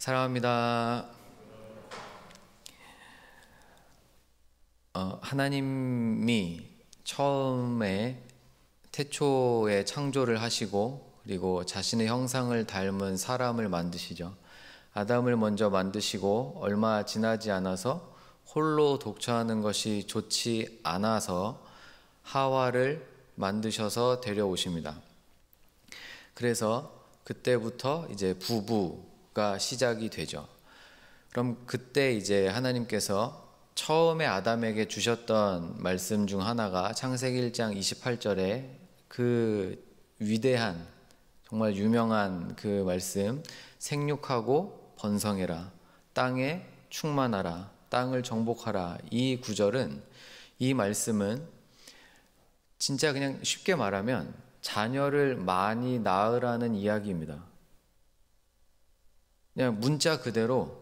사랑합니다. 하나님이 처음에 태초에 창조를 하시고 그리고 자신의 형상을 닮은 사람을 만드시죠. 아담을 먼저 만드시고 얼마 지나지 않아서 홀로 독처하는 것이 좋지 않아서 하와를 만드셔서 데려오십니다. 그래서 그때부터 이제 부부가 시작이 되죠. 그럼 그때 이제 하나님께서 처음에 아담에게 주셨던 말씀 중 하나가 창세기 1장 28절에 그 위대한 정말 유명한 그 말씀, 생육하고 번성해라, 땅에 충만하라, 땅을 정복하라. 이 구절은, 이 말씀은 진짜 그냥 쉽게 말하면 자녀를 많이 낳으라는 이야기입니다. 그냥 문자 그대로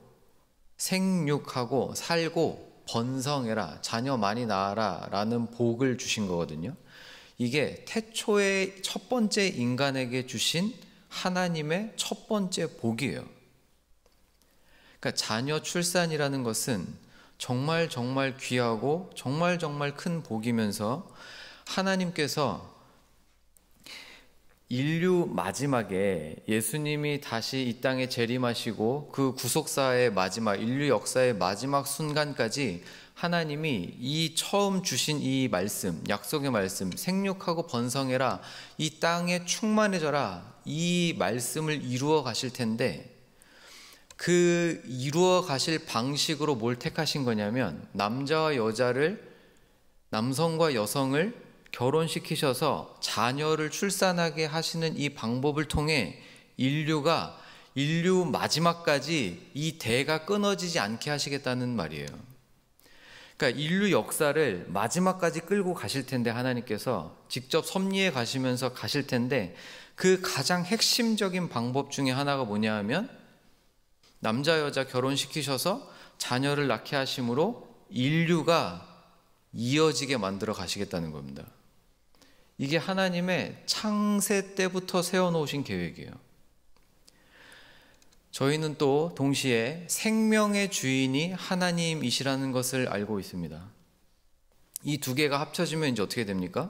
생육하고 살고 번성해라, 자녀 많이 낳아라 라는 복을 주신 거거든요. 이게 태초의 첫 번째 인간에게 주신 하나님의 첫 번째 복이에요. 그러니까 자녀 출산이라는 것은 정말 귀하고 정말 큰 복이면서 하나님께서 인류 마지막에 예수님이 다시 이 땅에 재림하시고 그 구속사의 마지막, 인류 역사의 마지막 순간까지 하나님이 이 처음 주신 이 말씀, 약속의 말씀, 생육하고 번성해라, 이 땅에 충만해져라, 이 말씀을 이루어 가실 텐데, 그 이루어 가실 방식으로 뭘 택하신 거냐면 남자와 여자를, 남성과 여성을 결혼시키셔서 자녀를 출산하게 하시는 이 방법을 통해 인류 마지막까지 이 대가 끊어지지 않게 하시겠다는 말이에요. 그러니까 인류 역사를 마지막까지 끌고 가실 텐데, 하나님께서 직접 섭리해 가시면서 가실 텐데, 그 가장 핵심적인 방법 중에 하나가 뭐냐 하면 남자 여자 결혼시키셔서 자녀를 낳게 하심으로 인류가 이어지게 만들어 가시겠다는 겁니다. 이게 하나님의 창세 때부터 세워놓으신 계획이에요. 저희는 또 동시에 생명의 주인이 하나님이시라는 것을 알고 있습니다. 이 두 개가 합쳐지면 이제 어떻게 됩니까?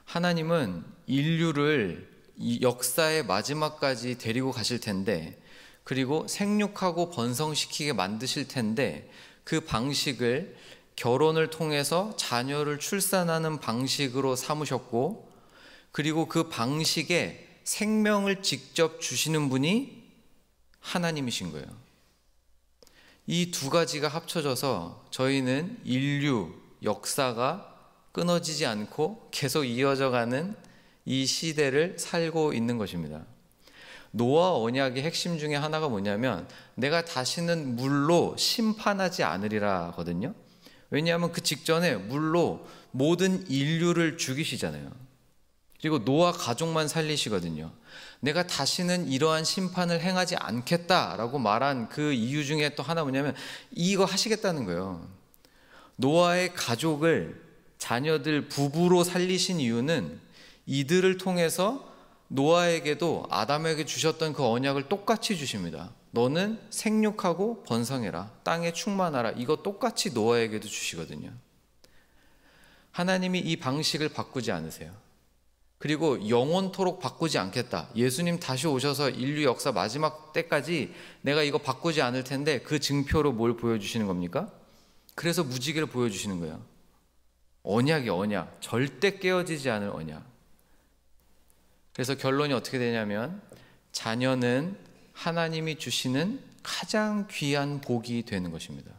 하나님은 인류를 이 역사의 마지막까지 데리고 가실 텐데, 그리고 생육하고 번성시키게 만드실 텐데, 그 방식을 결혼을 통해서 자녀를 출산하는 방식으로 삼으셨고, 그리고 그 방식에 생명을 직접 주시는 분이 하나님이신 거예요. 이 두 가지가 합쳐져서 저희는 인류 역사가 끊어지지 않고 계속 이어져 가는 이 시대를 살고 있는 것입니다. 노아 언약의 핵심 중에 하나가 뭐냐면 내가 다시는 물로 심판하지 않으리라 하거든요. 왜냐하면 그 직전에 물로 모든 인류를 죽이시잖아요. 그리고 노아 가족만 살리시거든요. 내가 다시는 이러한 심판을 행하지 않겠다라고 말한 그 이유 중에 또 하나 뭐냐면 이거 하시겠다는 거예요. 노아의 가족을, 자녀들, 부부로 살리신 이유는 이들을 통해서 노아에게도 아담에게 주셨던 그 언약을 똑같이 주십니다. 너는 생육하고 번성해라, 땅에 충만하라. 이거 똑같이 노아에게도 주시거든요. 하나님이 이 방식을 바꾸지 않으세요. 그리고 영원토록 바꾸지 않겠다. 예수님 다시 오셔서 인류 역사 마지막 때까지 내가 이거 바꾸지 않을 텐데, 그 증표로 뭘 보여주시는 겁니까? 그래서 무지개를 보여주시는 거예요. 언약이 언약, 절대 깨어지지 않을 언약. 그래서 결론이 어떻게 되냐면 자녀는 하나님이 주시는 가장 귀한 복이 되는 것입니다.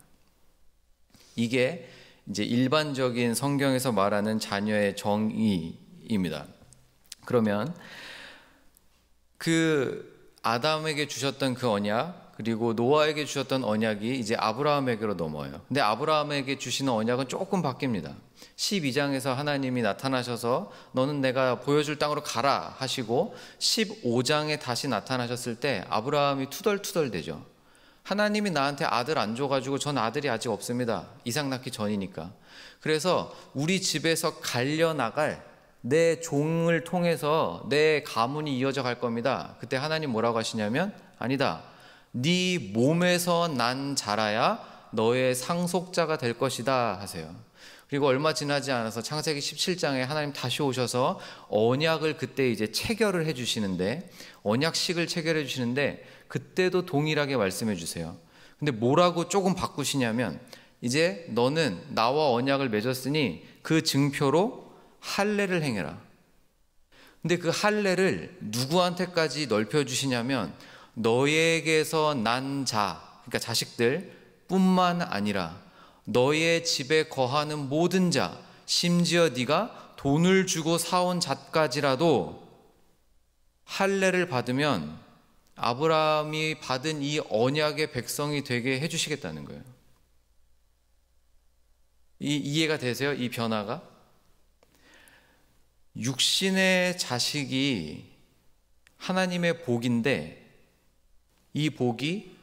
이게 이제 일반적인 성경에서 말하는 자녀의 정의입니다. 그러면 그 아담에게 주셨던 그 언약, 그리고 노아에게 주셨던 언약이 이제 아브라함에게로 넘어와요. 근데 아브라함에게 주시는 언약은 조금 바뀝니다. 12장에서 하나님이 나타나셔서 너는 내가 보여줄 땅으로 가라 하시고, 15장에 다시 나타나셨을 때 아브라함이 투덜투덜대죠. 하나님이 나한테 아들 안 줘가지고 전 아들이 아직 없습니다. 이삭 낳기 전이니까. 그래서 우리 집에서 갈려나갈 내 종을 통해서 내 가문이 이어져 갈 겁니다. 그때 하나님 뭐라고 하시냐면, 아니다, 네 몸에서 난 자라야 너의 상속자가 될 것이다 하세요. 그리고 얼마 지나지 않아서 창세기 17장에 하나님 다시 오셔서 언약을 그때 이제 체결을 해주시는데, 언약식을 체결해 주시는데, 그때도 동일하게 말씀해 주세요. 근데 뭐라고 조금 바꾸시냐면, 이제 너는 나와 언약을 맺었으니 그 증표로 할례를 행해라. 근데 그 할례를 누구한테까지 넓혀 주시냐면, 너에게서 난 자, 그러니까 자식들 뿐만 아니라 너의 집에 거하는 모든 자, 심지어 네가 돈을 주고 사온 자까지라도 할례를 받으면 아브라함이 받은 이 언약의 백성이 되게 해주시겠다는 거예요. 이해가 되세요? 이 변화가? 육신의 자식이 하나님의 복인데, 이 복이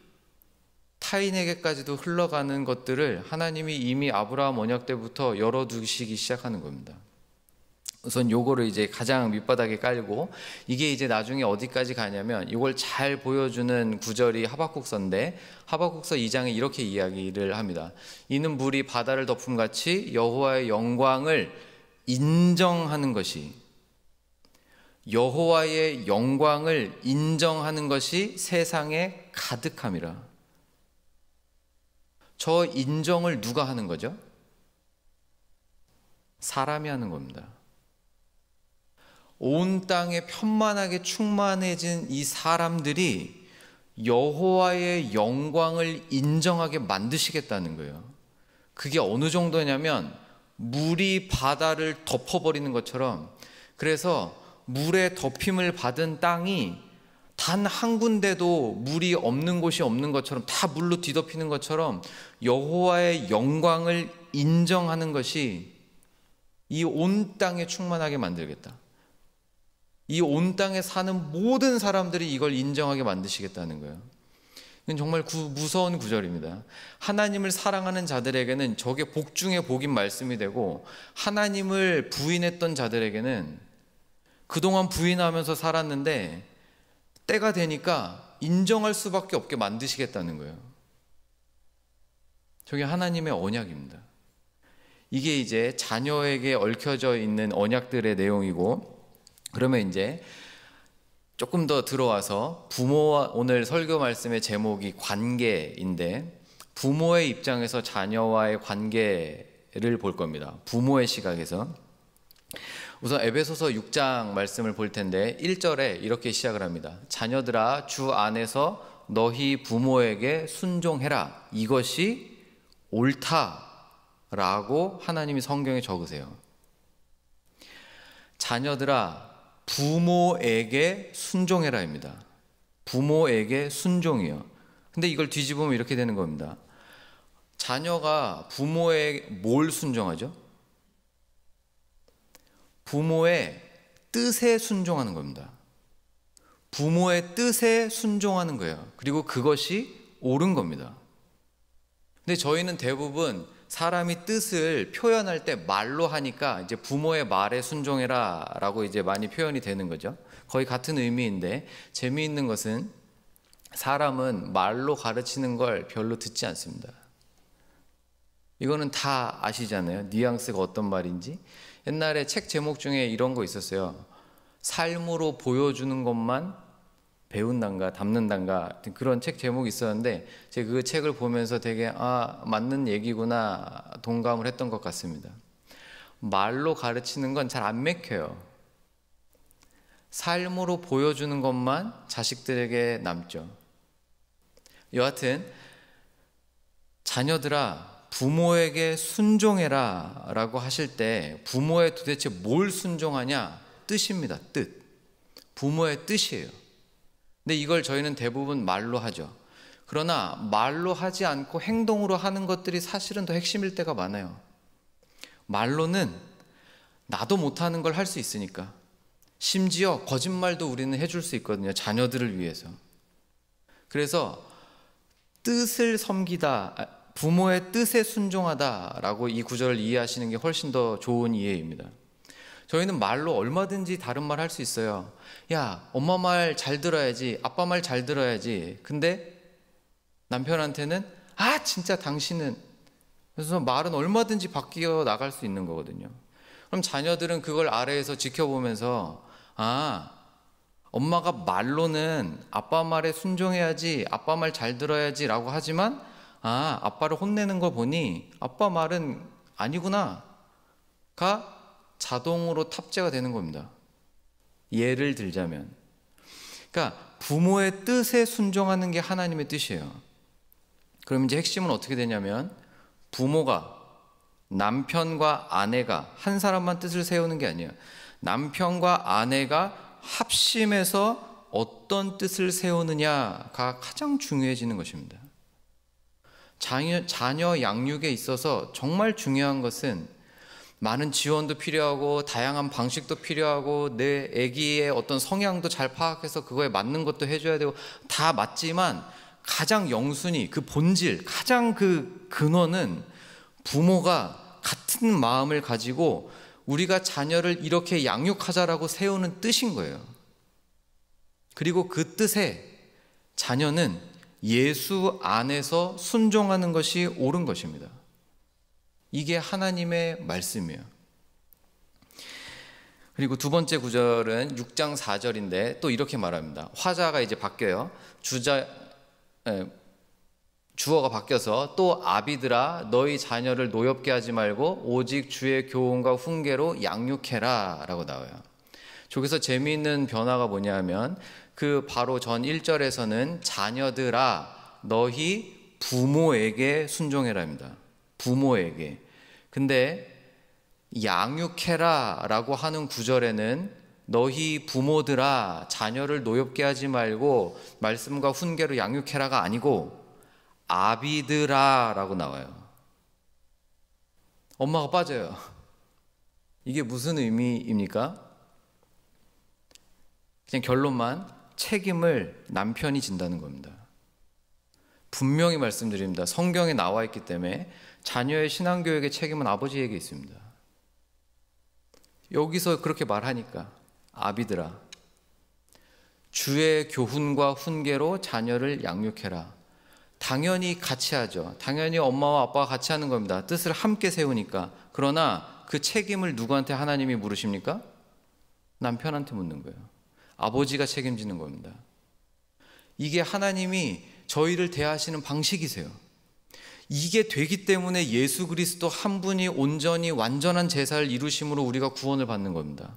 타인에게까지도 흘러가는 것들을 하나님이 이미 아브라함 언약 때부터 열어두시기 시작하는 겁니다. 우선 요거를 이제 가장 밑바닥에 깔고, 이게 이제 나중에 어디까지 가냐면, 이걸 잘 보여주는 구절이 하박국서인데, 하박국서 2장에 이렇게 이야기를 합니다. 이는 물이 바다를 덮음같이 여호와의 영광을 인정하는 것이, 여호와의 영광을 인정하는 것이 세상에 가득함이라. 저 인정을 누가 하는 거죠? 사람이 하는 겁니다. 온 땅에 편만하게 충만해진 이 사람들이 여호와의 영광을 인정하게 만드시겠다는 거예요. 그게 어느 정도냐면 물이 바다를 덮어버리는 것처럼, 그래서 물에 덮임을 받은 땅이 단 한 군데도 물이 없는 곳이 없는 것처럼, 다 물로 뒤덮이는 것처럼 여호와의 영광을 인정하는 것이 이 온 땅에 충만하게 만들겠다. 이 온 땅에 사는 모든 사람들이 이걸 인정하게 만드시겠다는 거예요. 이건 정말 무서운 구절입니다. 하나님을 사랑하는 자들에게는 저게 복 중에 복인 말씀이 되고, 하나님을 부인했던 자들에게는 그동안 부인하면서 살았는데 때가 되니까 인정할 수밖에 없게 만드시겠다는 거예요. 저게 하나님의 언약입니다. 이게 이제 자녀에게 얽혀져 있는 언약들의 내용이고, 그러면 이제 조금 더 들어와서 부모와, 오늘 설교 말씀의 제목이 관계인데, 부모의 입장에서 자녀와의 관계를 볼 겁니다. 부모의 시각에서. 우선 에베소서 6장 말씀을 볼 텐데 1절에 이렇게 시작을 합니다. 자녀들아, 주 안에서 너희 부모에게 순종해라. 이것이 옳다라고 하나님이 성경에 적으세요. 자녀들아, 부모에게 순종해라입니다. 부모에게 순종이요. 근데 이걸 뒤집으면 이렇게 되는 겁니다. 자녀가 부모에게 뭘 순종하죠? 부모의 뜻에 순종하는 겁니다. 부모의 뜻에 순종하는 거예요. 그리고 그것이 옳은 겁니다. 근데 저희는 대부분 사람이 뜻을 표현할 때 말로 하니까 이제 부모의 말에 순종해라 라고 이제 많이 표현이 되는 거죠. 거의 같은 의미인데, 재미있는 것은 사람은 말로 가르치는 걸 별로 듣지 않습니다. 이거는 다 아시잖아요. 뉘앙스가 어떤 말인지. 옛날에 책 제목 중에 이런 거 있었어요. 삶으로 보여주는 것만 배운단가 담는단가, 그런 책 제목이 있었는데, 제가 그 책을 보면서 되게 맞는 얘기구나 동감을 했던 것 같습니다. 말로 가르치는 건 잘 안 맥혀요. 삶으로 보여주는 것만 자식들에게 남죠. 여하튼 자녀들아, 부모에게 순종해라 라고 하실 때 부모의 도대체 뭘 순종하냐? 뜻입니다. 뜻. 부모의 뜻이에요. 근데 이걸 저희는 대부분 말로 하죠. 그러나 말로 하지 않고 행동으로 하는 것들이 사실은 더 핵심일 때가 많아요. 말로는 나도 못하는 걸 할 수 있으니까. 심지어 거짓말도 우리는 해줄 수 있거든요. 자녀들을 위해서. 그래서 뜻을 섬기다, 부모의 뜻에 순종하다라고 이 구절을 이해하시는 게 훨씬 더 좋은 이해입니다. 저희는 말로 얼마든지 다른 말 할 수 있어요. 야, 엄마 말 잘 들어야지, 아빠 말 잘 들어야지. 근데 남편한테는 진짜 당신은, 그래서 말은 얼마든지 바뀌어 나갈 수 있는 거거든요. 그럼 자녀들은 그걸 아래에서 지켜보면서 엄마가 말로는 아빠 말에 순종해야지, 아빠 말 잘 들어야지 라고 하지만 아빠를 혼내는 거 보니 아빠 말은 아니구나 가 자동으로 탑재가 되는 겁니다. 예를 들자면, 그러니까 부모의 뜻에 순종하는 게 하나님의 뜻이에요. 그럼 이제 핵심은 어떻게 되냐면, 부모가, 남편과 아내가 한 사람만 뜻을 세우는 게 아니에요. 남편과 아내가 합심해서 어떤 뜻을 세우느냐가 가장 중요해지는 것입니다. 자녀 양육에 있어서 정말 중요한 것은 많은 지원도 필요하고 다양한 방식도 필요하고 내 아기의 어떤 성향도 잘 파악해서 그거에 맞는 것도 해줘야 되고 다 맞지만, 가장 영순위, 그 본질, 가장 그 근원은 부모가 같은 마음을 가지고 우리가 자녀를 이렇게 양육하자라고 세우는 뜻인 거예요. 그리고 그 뜻에 자녀는 예수 안에서 순종하는 것이 옳은 것입니다. 이게 하나님의 말씀이에요. 그리고 두 번째 구절은 6장 4절인데 또 이렇게 말합니다. 화자가 이제 바뀌어요. 주어가 바뀌어서 또 아비들아 너희 자녀를 노엽게 하지 말고 오직 주의 교훈과 훈계로 양육해라 라고 나와요. 저기서 재미있는 변화가 뭐냐면, 그 바로 전 1절에서는 자녀들아 너희 부모에게 순종해라입니다. 부모에게. 근데 양육해라 라고 하는 구절에는 너희 부모들아 자녀를 노엽게 하지 말고 말씀과 훈계로 양육해라가 아니고 아비들아 라고 나와요. 엄마가 빠져요. 이게 무슨 의미입니까? 그냥 결론만, 책임을 남편이 진다는 겁니다. 분명히 말씀드립니다. 성경에 나와 있기 때문에 자녀의 신앙교육의 책임은 아버지에게 있습니다. 여기서 그렇게 말하니까 아비들아 주의 교훈과 훈계로 자녀를 양육해라. 당연히 같이 하죠. 당연히 엄마와 아빠가 같이 하는 겁니다. 뜻을 함께 세우니까. 그러나 그 책임을 누구한테 하나님이 물으십니까? 남편한테 묻는 거예요. 아버지가 책임지는 겁니다. 이게 하나님이 저희를 대하시는 방식이세요. 이게 되기 때문에 예수 그리스도 한 분이 온전히 완전한 제사를 이루심으로 우리가 구원을 받는 겁니다.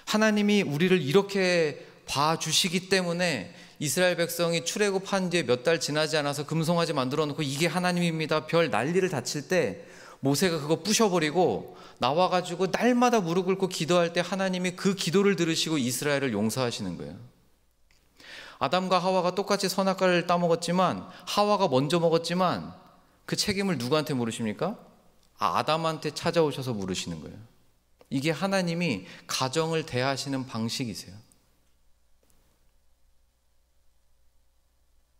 하나님이 우리를 이렇게 봐주시기 때문에 이스라엘 백성이 출애굽한 뒤에 몇 달 지나지 않아서 금송아지 만들어 놓고 이게 하나님입니다 별 난리를 다칠 때 모세가 그거 부셔버리고 나와가지고 날마다 무릎 꿇고 기도할 때 하나님이 그 기도를 들으시고 이스라엘을 용서하시는 거예요. 아담과 하와가 똑같이 선악과를 따먹었지만, 하와가 먼저 먹었지만 그 책임을 누구한테 물으십니까? 아담한테 찾아오셔서 물으시는 거예요. 이게 하나님이 가정을 대하시는 방식이세요.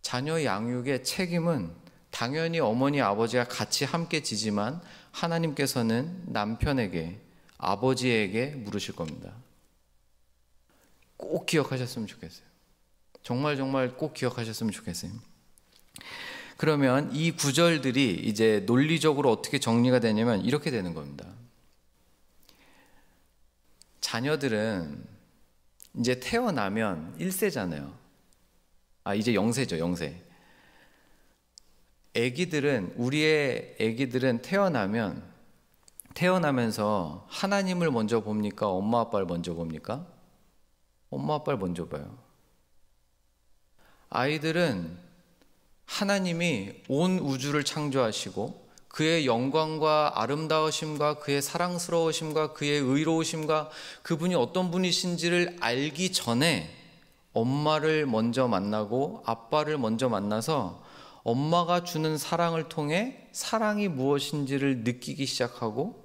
자녀 양육의 책임은 당연히 어머니 아버지가 같이 함께 지지만 하나님께서는 남편에게, 아버지에게 물으실 겁니다. 꼭 기억하셨으면 좋겠어요. 정말 꼭 기억하셨으면 좋겠어요. 그러면 이 구절들이 이제 논리적으로 어떻게 정리가 되냐면 이렇게 되는 겁니다. 자녀들은 이제 태어나면 1세잖아요. 이제 0세죠, 0세. 우리의 애기들은 태어나면서 하나님을 먼저 봅니까? 엄마 아빠를 먼저 봅니까? 엄마 아빠를 먼저 봐요. 아이들은 하나님이 온 우주를 창조하시고 그의 영광과 아름다우심과 그의 사랑스러우심과 그의 의로우심과 그분이 어떤 분이신지를 알기 전에 엄마를 먼저 만나고 아빠를 먼저 만나서 엄마가 주는 사랑을 통해 사랑이 무엇인지를 느끼기 시작하고,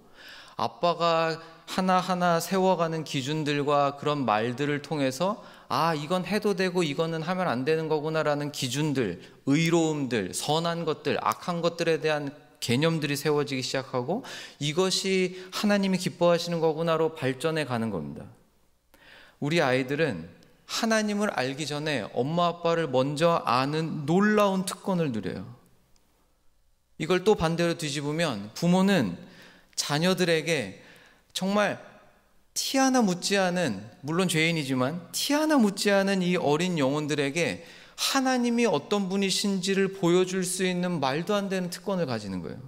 아빠가 하나하나 세워가는 기준들과 그런 말들을 통해서 이건 해도 되고 이거는 하면 안 되는 거구나라는 기준들, 의로움들, 선한 것들, 악한 것들에 대한 개념들이 세워지기 시작하고 이것이 하나님이 기뻐하시는 거구나로 발전해 가는 겁니다. 우리 아이들은 하나님을 알기 전에 엄마 아빠를 먼저 아는 놀라운 특권을 누려요. 이걸 또 반대로 뒤집으면 부모는 자녀들에게 정말 티 하나 묻지 않은, 물론 죄인이지만 티 하나 묻지 않은 이 어린 영혼들에게 하나님이 어떤 분이신지를 보여줄 수 있는 말도 안 되는 특권을 가지는 거예요.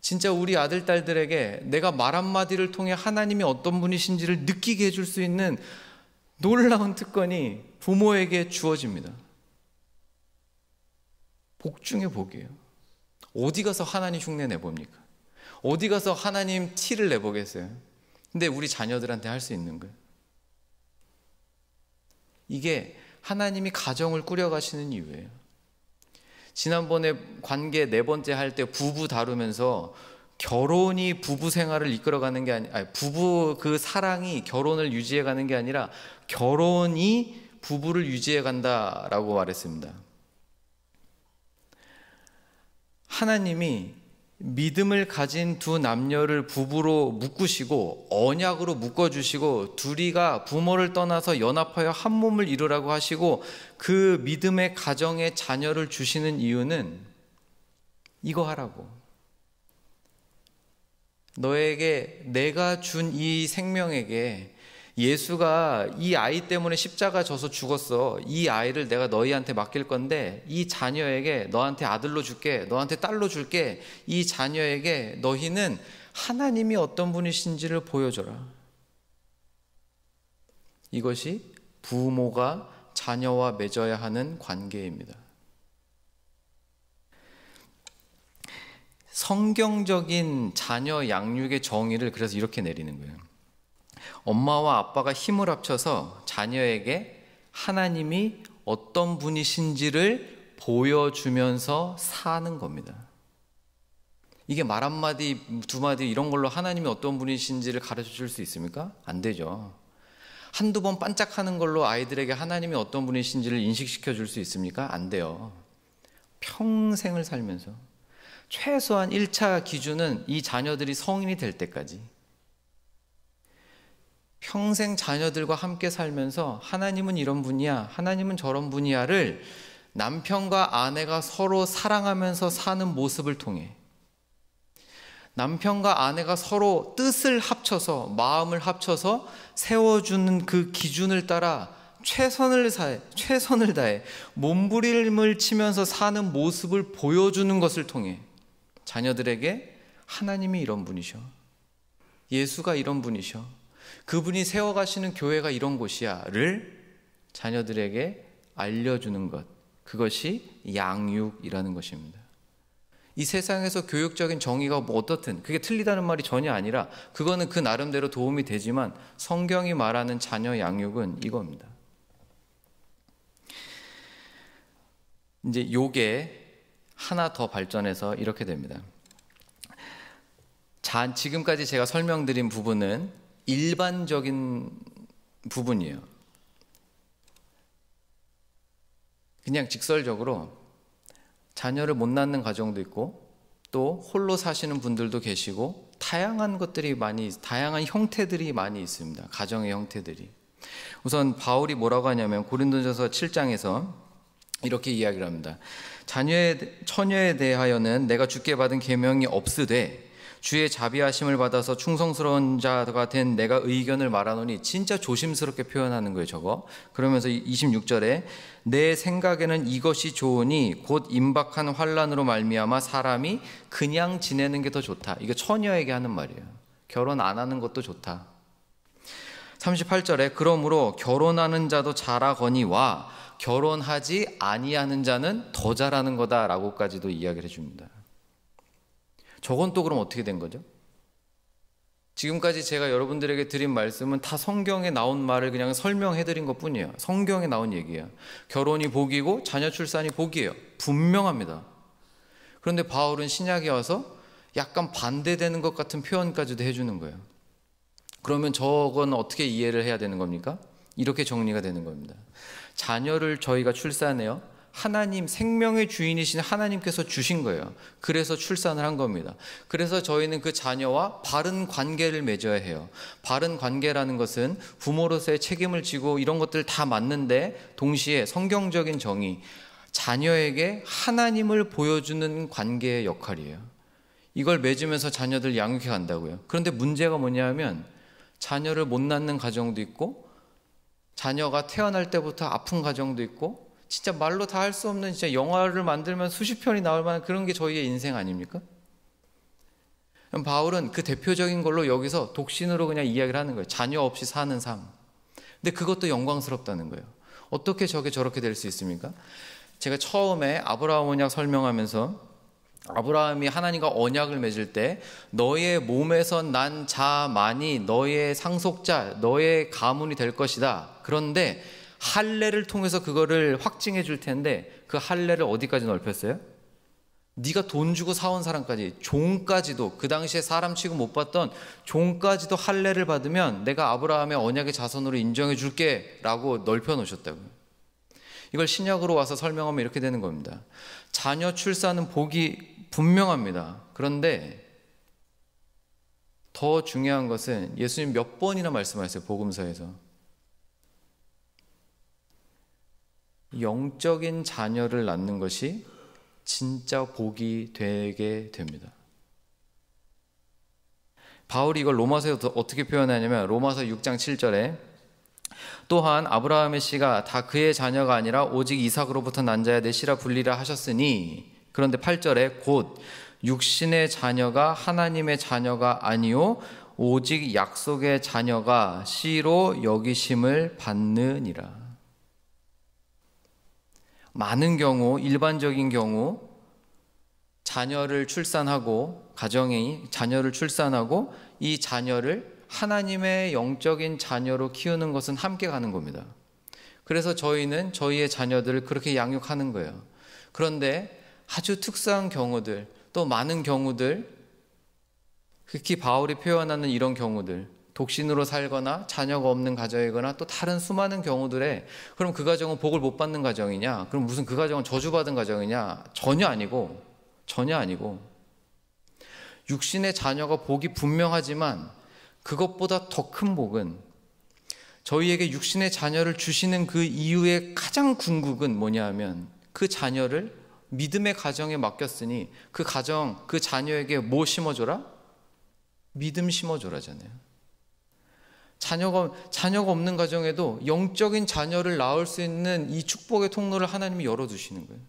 진짜 우리 아들, 딸들에게 내가 말 한마디를 통해 하나님이 어떤 분이신지를 느끼게 해줄 수 있는 놀라운 특권이 부모에게 주어집니다. 복 중에 복이에요. 어디 가서 하나님 흉내 내봅니까? 어디 가서 하나님 티를 내보겠어요? 근데 우리 자녀들한테 할 수 있는 거예요. 이게 하나님이 가정을 꾸려가시는 이유예요. 지난번에 관계 4번째 할 때 부부 다루면서 결혼이 부부 생활을 이끌어가는 게 아니, 부부 그 사랑이 결혼을 유지해가는 게 아니라 결혼이 부부를 유지해간다라고 말했습니다. 하나님이 믿음을 가진 두 남녀를 부부로 묶으시고 언약으로 묶어주시고 둘이가 부모를 떠나서 연합하여 한 몸을 이루라고 하시고 그 믿음의 가정에 자녀를 주시는 이유는 이거 하라고. 너에게 내가 준 이 생명에게 예수가 이 아이 때문에 십자가 져서 죽었어. 이 아이를 내가 너희한테 맡길 건데 이 자녀에게 너한테 아들로 줄게. 너한테 딸로 줄게. 이 자녀에게 너희는 하나님이 어떤 분이신지를 보여줘라. 이것이 부모가 자녀와 맺어야 하는 관계입니다. 성경적인 자녀 양육의 정의를 그래서 이렇게 내리는 거예요. 엄마와 아빠가 힘을 합쳐서 자녀에게 하나님이 어떤 분이신지를 보여주면서 사는 겁니다. 이게 말 한마디, 두 마디 이런 걸로 하나님이 어떤 분이신지를 가르쳐 줄 수 있습니까? 안 되죠. 한두 번 반짝하는 걸로 아이들에게 하나님이 어떤 분이신지를 인식시켜 줄 수 있습니까? 안 돼요. 평생을 살면서 최소한 1차 기준은 이 자녀들이 성인이 될 때까지 평생 자녀들과 함께 살면서 하나님은 이런 분이야, 하나님은 저런 분이야를 남편과 아내가 서로 사랑하면서 사는 모습을 통해 남편과 아내가 서로 뜻을 합쳐서 마음을 합쳐서 세워주는 그 기준을 따라 최선을 다해 몸부림을 치면서 사는 모습을 보여주는 것을 통해 자녀들에게 하나님이 이런 분이셔, 예수가 이런 분이셔, 그분이 세워가시는 교회가 이런 곳이야를 자녀들에게 알려주는 것, 그것이 양육이라는 것입니다. 이 세상에서 교육적인 정의가 뭐 어떻든 그게 틀리다는 말이 전혀 아니라 그거는 그 나름대로 도움이 되지만 성경이 말하는 자녀 양육은 이겁니다. 이제 요게 하나 더 발전해서 이렇게 됩니다. 지금까지 제가 설명드린 부분은 일반적인 부분이에요. 그냥 직설적으로 자녀를 못 낳는 가정도 있고 또 홀로 사시는 분들도 계시고 다양한 형태들이 많이 있습니다. 가정의 형태들이. 우선 바울이 뭐라고 하냐면 고린도전서 7장에서 이렇게 이야기를 합니다. 처녀에 대하여는 내가 주께 받은 계명이 없으되 주의 자비하심을 받아서 충성스러운 자가 된 내가 의견을 말하노니, 진짜 조심스럽게 표현하는 거예요, 저거. 그러면서 26절에 내 생각에는 이것이 좋으니 곧 임박한 환난으로 말미암아 사람이 그냥 지내는 게 더 좋다. 이거 처녀에게 하는 말이에요. 결혼 안 하는 것도 좋다. 38절에 그러므로 결혼하는 자도 잘하거니와 결혼하지 아니하는 자는 더 잘하는 거다라고까지도 이야기를 해줍니다. 저건 또 그럼 어떻게 된 거죠? 지금까지 제가 여러분들에게 드린 말씀은 다 성경에 나온 말을 그냥 설명해 드린 것 뿐이에요. 성경에 나온 얘기예요. 결혼이 복이고 자녀 출산이 복이에요. 분명합니다. 그런데 바울은 신약에 와서 약간 반대되는 것 같은 표현까지도 해주는 거예요. 그러면 저건 어떻게 이해를 해야 되는 겁니까? 이렇게 정리가 되는 겁니다. 자녀를 저희가 출산해요. 하나님, 생명의 주인이신 하나님께서 주신 거예요. 그래서 출산을 한 겁니다. 그래서 저희는 그 자녀와 바른 관계를 맺어야 해요. 바른 관계라는 것은 부모로서의 책임을 지고 이런 것들 다 맞는데, 동시에 성경적인 정의, 자녀에게 하나님을 보여주는 관계의 역할이에요. 이걸 맺으면서 자녀들 양육해 간다고요. 그런데 문제가 뭐냐면, 자녀를 못 낳는 가정도 있고, 자녀가 태어날 때부터 아픈 가정도 있고, 진짜 말로 다 할 수 없는, 진짜 영화를 만들면 수십 편이 나올 만한 그런 게 저희의 인생 아닙니까? 바울은 그 대표적인 걸로 여기서 독신으로 그냥 이야기를 하는 거예요. 자녀 없이 사는 삶. 근데 그것도 영광스럽다는 거예요. 어떻게 저게 저렇게 될 수 있습니까? 제가 처음에 아브라함 언약 설명하면서, 아브라함이 하나님과 언약을 맺을 때 너의 몸에서 난 자만이 너의 상속자, 너의 가문이 될 것이다. 그런데 할례를 통해서 그거를 확증해 줄 텐데, 그 할례를 어디까지 넓혔어요? 네가 돈 주고 사온 사람까지, 종까지도, 그 당시에 사람 취급 못 받던 종까지도 할례를 받으면 내가 아브라함의 언약의 자손으로 인정해 줄게 라고 넓혀 놓으셨다고요. 이걸 신약으로 와서 설명하면 이렇게 되는 겁니다. 자녀 출산은 복이 분명합니다. 그런데 더 중요한 것은 예수님 몇 번이나 말씀하셨어요. 복음서에서 영적인 자녀를 낳는 것이 진짜 복이 되게 됩니다. 바울이 이걸 로마서에서 어떻게 표현하냐면, 로마서 6장 7절에 또한 아브라함의 씨가 다 그의 자녀가 아니라 오직 이삭으로부터 난 자야 내 씨라 불리라 하셨으니, 그런데 8절에 곧 육신의 자녀가 하나님의 자녀가 아니요 오직 약속의 자녀가 씨로 여기심을 받느니라. 많은 경우, 일반적인 경우 자녀를 출산하고, 가정이 자녀를 출산하고 이 자녀를 하나님의 영적인 자녀로 키우는 것은 함께 가는 겁니다. 그래서 저희는 저희의 자녀들을 그렇게 양육하는 거예요. 그런데 아주 특수한 경우들, 또 많은 경우들, 특히 바울이 표현하는 이런 경우들, 독신으로 살거나 자녀가 없는 가정이거나 또 다른 수많은 경우들에, 그럼 그 가정은 복을 못 받는 가정이냐? 그럼 무슨 그 가정은 저주받은 가정이냐? 전혀 아니고 육신의 자녀가 복이 분명하지만 그것보다 더 큰 복은, 저희에게 육신의 자녀를 주시는 그 이유의 가장 궁극은 뭐냐 하면, 그 자녀를 믿음의 가정에 맡겼으니 그 가정, 그 자녀에게 뭐 심어줘라? 믿음 심어줘라잖아요. 자녀가 없는 가정에도 영적인 자녀를 낳을 수 있는 이 축복의 통로를 하나님이 열어두시는 거예요.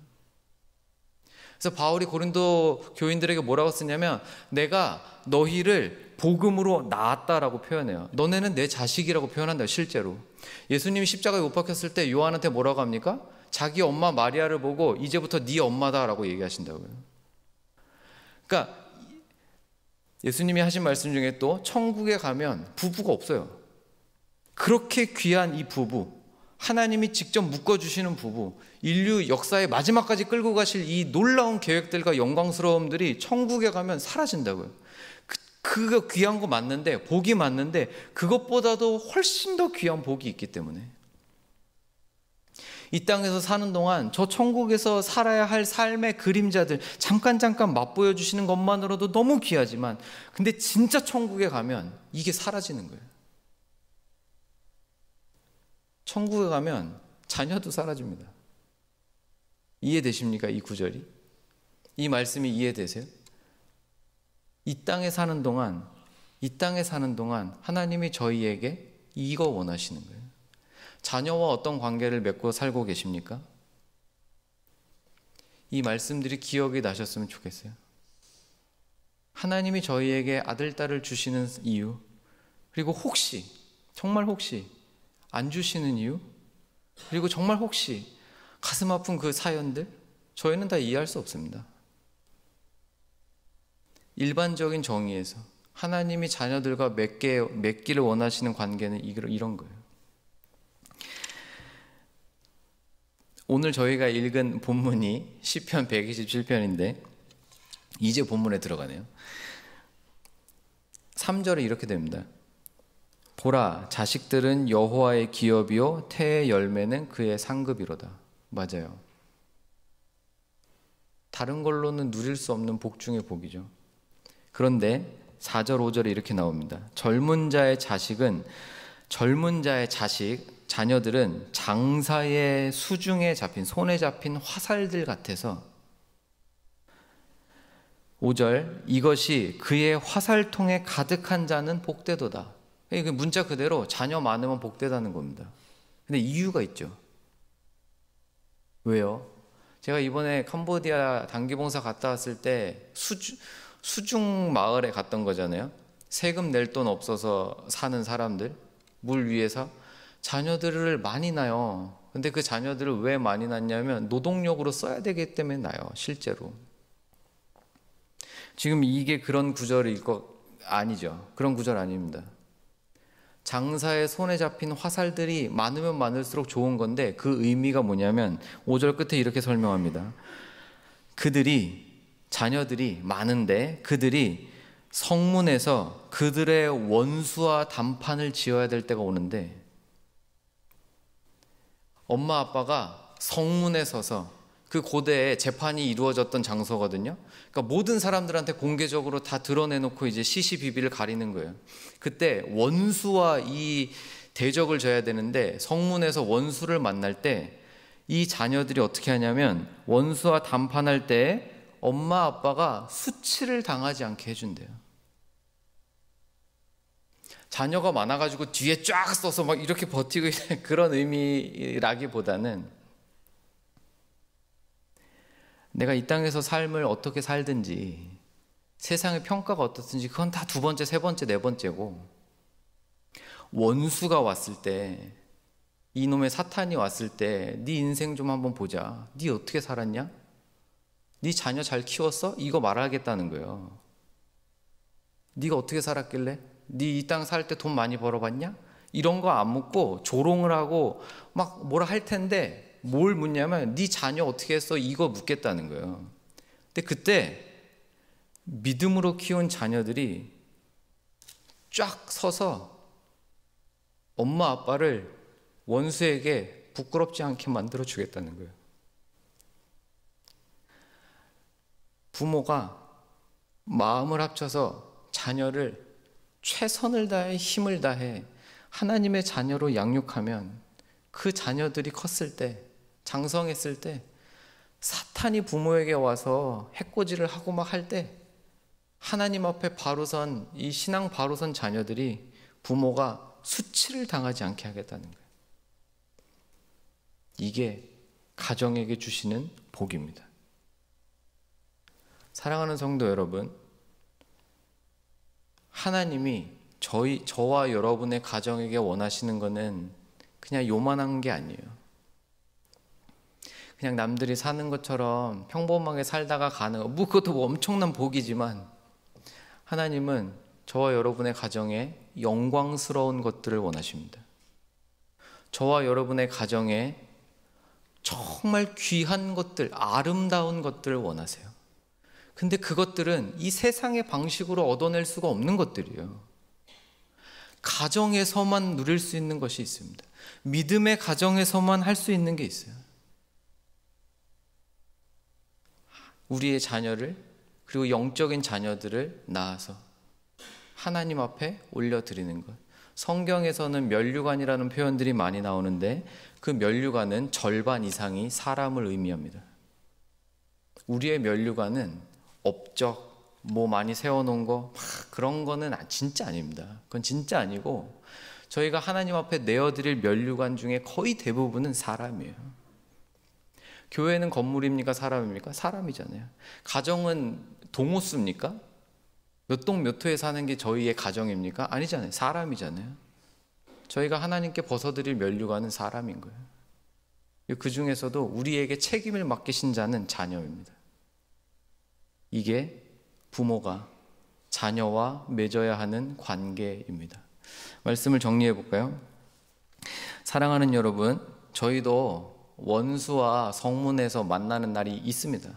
그래서 바울이 고린도 교인들에게 뭐라고 쓰냐면, 내가 너희를 복음으로 낳았다라고 표현해요. 너네는 내 자식이라고 표현한다. 실제로 예수님이 십자가에 못 박혔을 때 요한한테 뭐라고 합니까? 자기 엄마 마리아를 보고 이제부터 네 엄마다라고 얘기하신다고요. 그러니까 예수님이 하신 말씀 중에 또 천국에 가면 부부가 없어요. 그렇게 귀한 이 부부, 하나님이 직접 묶어주시는 부부, 인류 역사의 마지막까지 끌고 가실 이 놀라운 계획들과 영광스러움들이 천국에 가면 사라진다고요. 그거 귀한 거 맞는데, 복이 맞는데, 그것보다도 훨씬 더 귀한 복이 있기 때문에 이 땅에서 사는 동안 저 천국에서 살아야 할 삶의 그림자들 잠깐 맛보여 주시는 것만으로도 너무 귀하지만, 근데 진짜 천국에 가면 이게 사라지는 거예요. 천국에 가면 자녀도 사라집니다. 이해되십니까? 이 구절이? 이 말씀이 이해되세요? 이 땅에 사는 동안 하나님이 저희에게 이거 원하시는 거예요. 자녀와 어떤 관계를 맺고 살고 계십니까? 이 말씀들이 기억이 나셨으면 좋겠어요. 하나님이 저희에게 아들, 딸을 주시는 이유, 그리고 혹시, 정말 혹시 안 주시는 이유, 그리고 정말 혹시 가슴 아픈 그 사연들, 저희는 다 이해할 수 없습니다. 일반적인 정의에서 하나님이 자녀들과 맺기를 원하시는 관계는 이런 거예요. 오늘 저희가 읽은 본문이 시편 127편인데 이제 본문에 들어가네요. 3절에 이렇게 됩니다. 보라, 자식들은 여호와의 기업이요 태의 열매는 그의 상급이로다. 맞아요. 다른 걸로는 누릴 수 없는 복 중의 복이죠. 그런데 4절 5절에 이렇게 나옵니다. 젊은 자의 자녀들은 장사의 수중에 잡힌, 손에 잡힌 화살들 같아서, 5절, 이것이 그의 화살통에 가득한 자는 복되도다. 이게 문자 그대로 자녀 많으면 복되다는 겁니다. 근데 이유가 있죠. 왜요? 제가 이번에 캄보디아 단기봉사 갔다 왔을 때 수중 마을에 갔던 거잖아요. 세금 낼 돈 없어서 사는 사람들, 물 위에서 자녀들을 많이 낳아요. 근데 그 자녀들을 왜 많이 낳냐면 노동력으로 써야 되기 때문에 낳아요, 실제로. 지금 이게 그런 구절일 거 아니죠. 그런 구절 아닙니다. 장사의 손에 잡힌 화살들이 많으면 많을수록 좋은 건데, 그 의미가 뭐냐면 5절 끝에 이렇게 설명합니다. 자녀들이 많은데 그들이 성문에서 그들의 원수와 담판을 지어야 될 때가 오는데, 엄마 아빠가 성문에 서서, 그 고대에 재판이 이루어졌던 장소거든요. 그러니까 모든 사람들한테 공개적으로 다 드러내놓고 이제 시시비비를 가리는 거예요. 그때 원수와 이 대적을 져야 되는데, 성문에서 원수를 만날 때 이 자녀들이 어떻게 하냐면 원수와 담판할 때 엄마 아빠가 수치를 당하지 않게 해준대요. 자녀가 많아가지고 뒤에 쫙 써서 막 이렇게 버티고 있는 그런 의미라기보다는, 내가 이 땅에서 삶을 어떻게 살든지, 세상의 평가가 어떻든지 그건 다 두 번째, 세 번째, 네 번째고, 원수가 왔을 때, 이놈의 사탄이 왔을 때 네 인생 좀 한번 보자. 네 어떻게 살았냐? 네 자녀 잘 키웠어? 이거 말하겠다는 거예요. 네가 어떻게 살았길래? 네 이 땅 살 때 돈 많이 벌어봤냐? 이런 거 안 묻고 조롱을 하고 막 뭐라 할 텐데, 뭘 묻냐면 네 자녀 어떻게 했어? 이거 묻겠다는 거예요. 근데 그때 믿음으로 키운 자녀들이 쫙 서서 엄마 아빠를 원수에게 부끄럽지 않게 만들어 주겠다는 거예요. 부모가 마음을 합쳐서 자녀를 최선을 다해, 힘을 다해 하나님의 자녀로 양육하면, 그 자녀들이 컸을 때, 장성했을 때, 사탄이 부모에게 와서 해코지를 하고 막 할 때, 하나님 앞에 바로선, 이 신앙 바로선 자녀들이 부모가 수치를 당하지 않게 하겠다는 거예요. 이게 가정에게 주시는 복입니다. 사랑하는 성도 여러분, 하나님이 저와 여러분의 가정에게 원하시는 것은 그냥 요만한 게 아니에요. 그냥 남들이 사는 것처럼 평범하게 살다가 가는 거, 그것도 뭐 엄청난 복이지만, 하나님은 저와 여러분의 가정에 영광스러운 것들을 원하십니다. 저와 여러분의 가정에 정말 귀한 것들, 아름다운 것들을 원하세요. 근데 그것들은 이 세상의 방식으로 얻어낼 수가 없는 것들이에요. 가정에서만 누릴 수 있는 것이 있습니다. 믿음의 가정에서만 할 수 있는 게 있어요. 우리의 자녀를, 그리고 영적인 자녀들을 낳아서 하나님 앞에 올려드리는 것. 성경에서는 면류관이라는 표현들이 많이 나오는데, 그 면류관은 절반 이상이 사람을 의미합니다. 우리의 면류관은 업적, 뭐 많이 세워놓은 거, 그런 거는 진짜 아닙니다. 그건 진짜 아니고, 저희가 하나님 앞에 내어드릴 면류관 중에 거의 대부분은 사람이에요. 교회는 건물입니까? 사람입니까? 사람이잖아요. 가정은 동호수입니까? 몇 동 몇 호에 사는 게 저희의 가정입니까? 아니잖아요. 사람이잖아요. 저희가 하나님께 벗어드릴 면류관은 사람인 거예요. 그 중에서도 우리에게 책임을 맡기신 자는 자녀입니다. 이게 부모가 자녀와 맺어야 하는 관계입니다. 말씀을 정리해 볼까요? 사랑하는 여러분, 저희도 원수와 성문에서 만나는 날이 있습니다.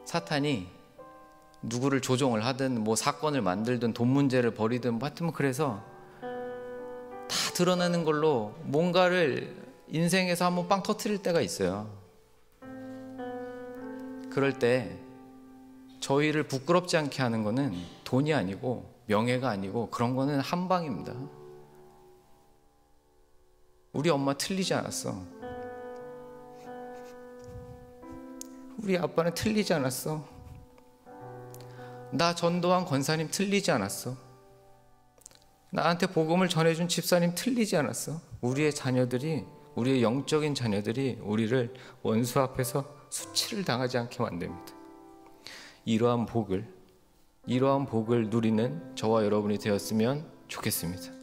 사탄이 누구를 조종을 하든 뭐 사건을 만들든 돈 문제를 벌이든 하여튼 그래서 다 드러나는 걸로 뭔가를 인생에서 한번 빵 터트릴 때가 있어요. 그럴 때 저희를 부끄럽지 않게 하는 거는 돈이 아니고 명예가 아니고 그런 거는 한 방입니다. 우리 엄마 틀리지 않았어. 우리 아빠는 틀리지 않았어. 나 전도한 권사님 틀리지 않았어. 나한테 복음을 전해준 집사님 틀리지 않았어. 우리의 자녀들이, 우리의 영적인 자녀들이 우리를 원수 앞에서 수치를 당하지 않게 만듭니다. 이러한 복을 누리는 저와 여러분이 되었으면 좋겠습니다.